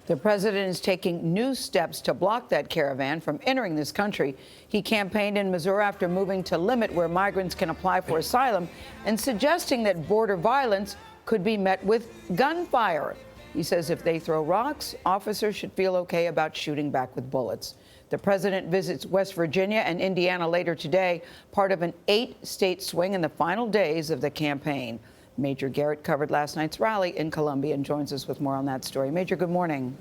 The president is taking new steps to block that caravan from entering this country. He campaigned in Missouri after moving to limit where migrants can apply for asylum and suggesting that border violence could be met with gunfire. He says if they throw rocks, officers should feel okay about shooting back with bullets. The president visits West Virginia and Indiana later today, part of an 8-state swing in the final days of the campaign. Major Garrett covered last night's rally in Columbia and joins us with more on that story. Major, good morning.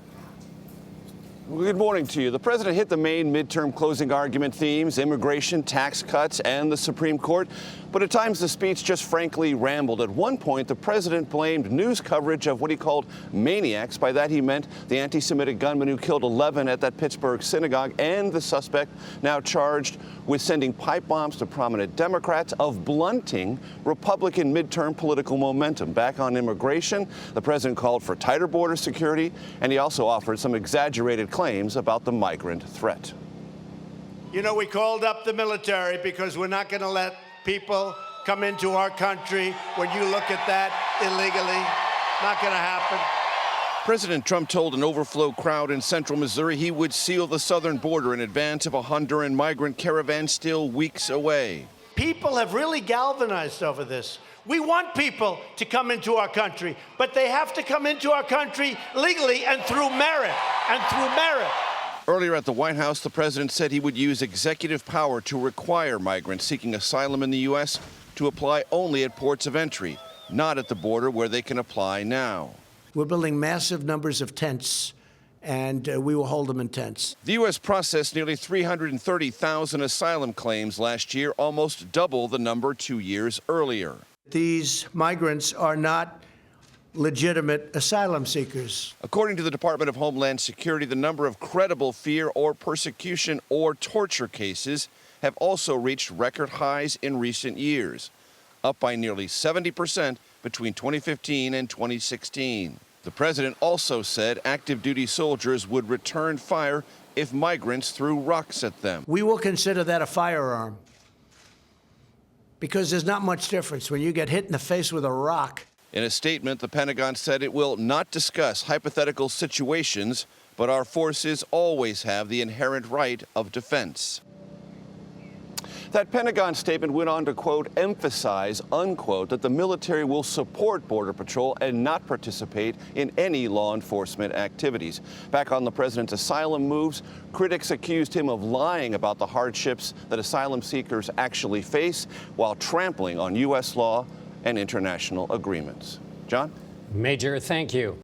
Good morning to you. The president hit the main midterm closing argument themes: immigration, tax cuts, and the Supreme Court. But at times the speech just frankly rambled. At one point, the president blamed news coverage of what he called maniacs. By that he meant the anti-Semitic gunman who killed 11 at that Pittsburgh synagogue and the suspect now charged with sending pipe bombs to prominent Democrats, of blunting Republican midterm political momentum. Back on immigration, the president called for tighter border security, and he also offered some exaggerated claims about the migrant threat. You know, we called up the military because we're not going to let people come into our country when you look at that illegally. Not going to happen. President Trump told an overflow crowd in central Missouri he would seal the southern border in advance of a Honduran migrant caravan still weeks away. People have really galvanized over this. We want people to come into our country, but they have to come into our country legally and through merit, Earlier at the White House, the president said he would use executive power to require migrants seeking asylum in the U.S. to apply only at ports of entry, not at the border where they can apply now. We're building massive numbers of tents, and we will hold them in tents. The U.S. processed nearly 330,000 asylum claims last year, almost double the number 2 years earlier. These migrants are not legitimate asylum seekers. According to the Department of Homeland Security, the number of credible fear or persecution or torture cases have also reached record highs in recent years, up by nearly 70% between 2015 and 2016. The president also said active duty soldiers would return fire if migrants threw rocks at them. We will consider that a firearm, because there's not much difference when you get hit in the face with a rock. In a statement, the Pentagon said it will not discuss hypothetical situations, but our forces always have the inherent right of defense. That Pentagon statement went on to, quote, emphasize, unquote, that the military will support Border Patrol and not participate in any law enforcement activities. Back on the president's asylum moves, critics accused him of lying about the hardships that asylum seekers actually face while trampling on U.S. law and international agreements. John? Major, thank you.